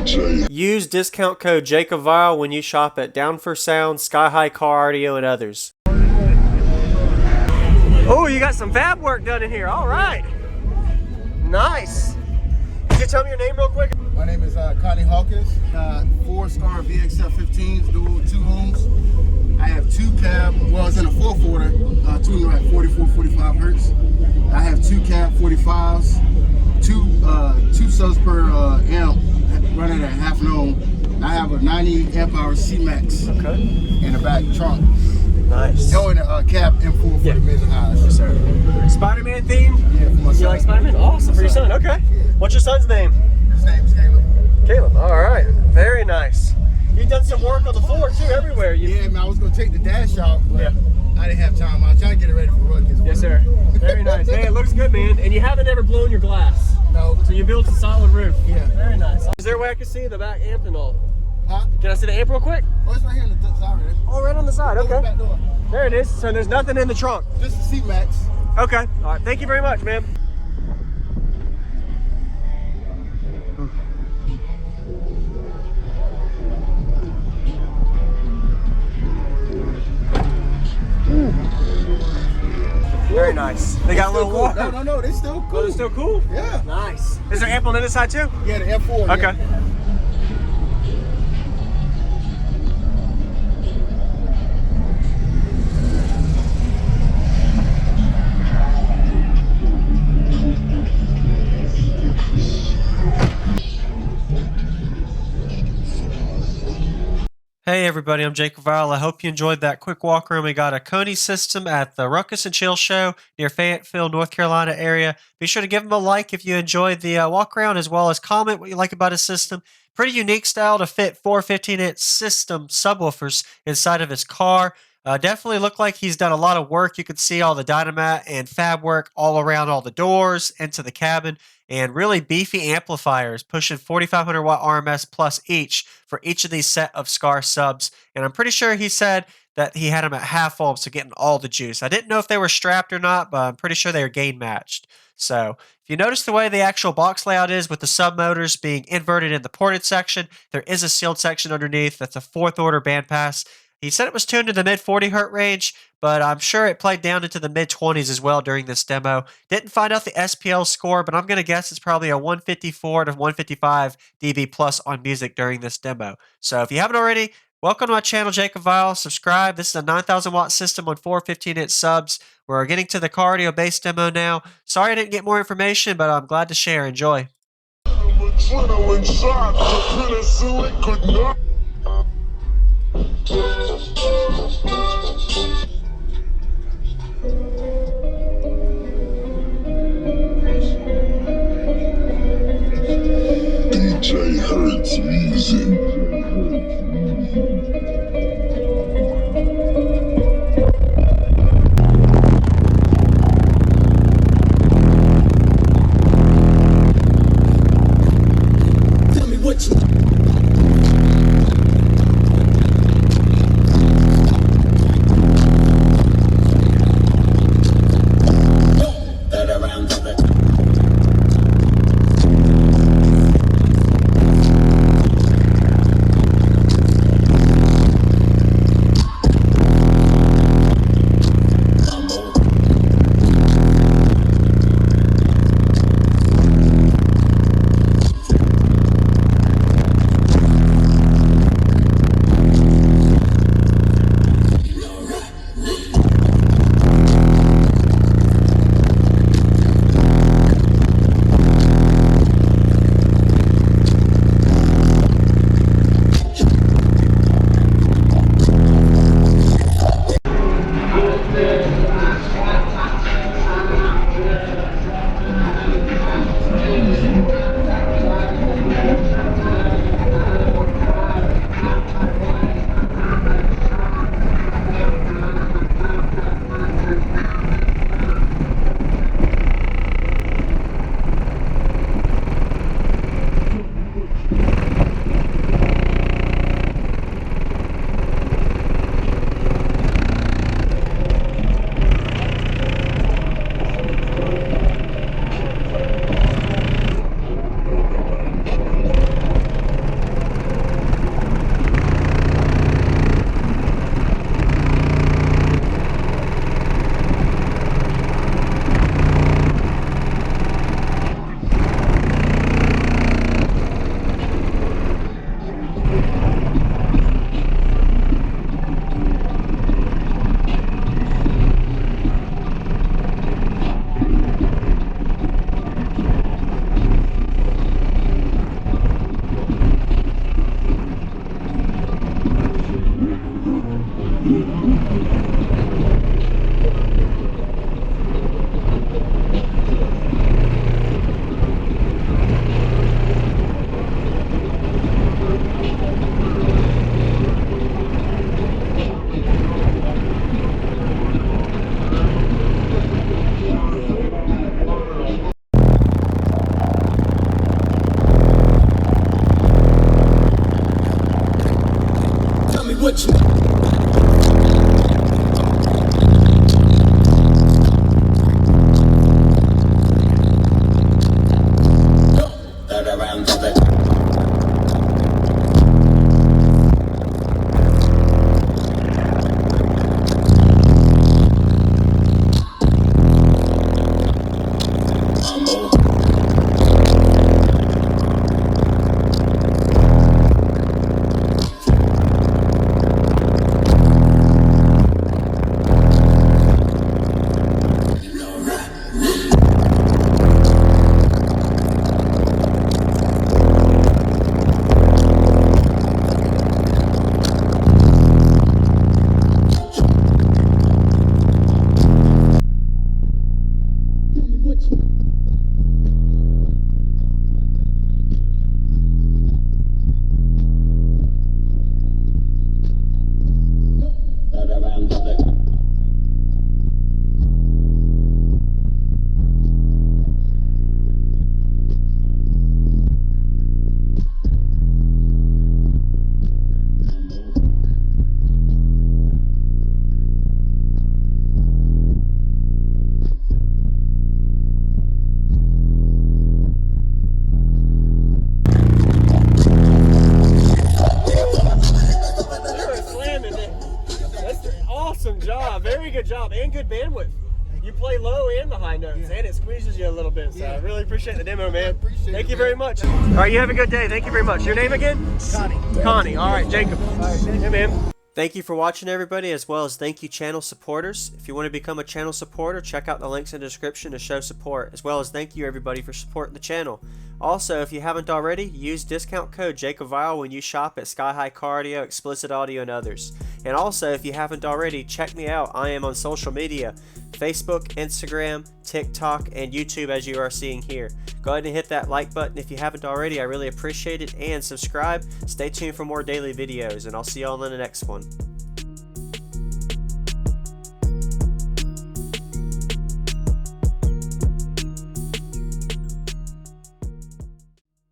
Use discount code JACOBVILE when you shop at Down for Sound, Sky High Car Audio, and others. Oh, you got some fab work done in here. All right. Nice. Can you tell me your name real quick? My name is Cony Ruckus. 4-star VXF15s, dual 2 ohms. I have 2 cab, well, it's in a 4-quarter, tuning at 44, 45 hertz. I have 2 cab 45s, two subs per amp, running at half an ohm. I have a 90 amp hour C-Max in the back trunk. Nice. Going a cab M4 for the mids and highs. Yes, sir. Spider-Man theme? Yeah, for my son. You like Spider-Man? Awesome. For your son, okay. Yeah. What's your son's name? His name is Caleb. Caleb, all right. Very nice. You've done some work on the floor too, everywhere. Yeah, man, I was going to take the dash out, but yeah. I didn't have time. I was trying to get it ready for Ruckus. Yes, sir. Very nice. Hey, it looks good, man. And you haven't ever blown your glass. No. So you built a solid roof. Yeah. Very nice. Is there a way I can see the back amp and all? Huh? Can I see the amp real quick? Oh, it's right here on the side, right? Oh, right on the side. Okay. Back door. There it is. So there's nothing in the trunk. Just the C-Max. Okay. All right. Thank you very much, man. Very nice. They got a little cool. water. No, they're still cool. Oh, they're still cool? Yeah. Nice. Is there amp on the other side too? Yeah, the F4. Okay. Yeah. Hey everybody, I'm Jacob Vile. I hope you enjoyed that quick walk around. We got a Cony system at the Ruckus and Chill Show near Fayetteville, North Carolina area. Be sure to give him a like if you enjoyed the walk around, as well as comment what you like about his system. Pretty unique style to fit 4 15-inch system subwoofers inside of his car. Definitely looked like he's done a lot of work. You could see all the dynamat and fab work all around all the doors, into the cabin, and really beefy amplifiers pushing 4,500 watt RMS plus each for each of these set of Scar subs. And I'm pretty sure he said that he had them at half ohm, so getting all the juice. I didn't know if they were strapped or not, but I'm pretty sure they are gain matched. So if you notice the way the actual box layout is with the sub motors being inverted in the ported section, there is a sealed section underneath. That's a 4th order bandpass. He said it was tuned to the mid 40 hertz range, but I'm sure it played down into the mid 20s as well during this demo. Didn't find out the SPL score, but I'm going to guess it's probably a 154 to 155 dB plus on music during this demo. So if you haven't already, welcome to my channel, Jacob Vile. Subscribe. This is a 9,000 watt system on 4 15-inch subs. We're getting to the cardio bass demo now. Sorry I didn't get more information, but I'm glad to share. Enjoy. Adrenaline shot, the penicillin could not. DJ Hurts music. Tell me what you job and good bandwidth. You play low and the high notes, and it squeezes you a little bit. So I really appreciate the demo, man. Thank you very much. All right, you have a good day. Thank you very much. Your name again? Connie. Connie. All right, Jacob. All right, hey, man. Thank you for watching, everybody, as well as thank you, channel supporters. If you want to become a channel supporter, check out the links in the description to show support, as well as thank you, everybody, for supporting the channel. Also, if you haven't already, use discount code JacobVile when you shop at Sky High Cardio, Explicit Audio, and others. And also, if you haven't already, check me out. I am on social media, Facebook, Instagram, TikTok, and YouTube, as you are seeing here. Go ahead and hit that like button if you haven't already. I really appreciate it. And subscribe. Stay tuned for more daily videos, and I'll see you all in the next one.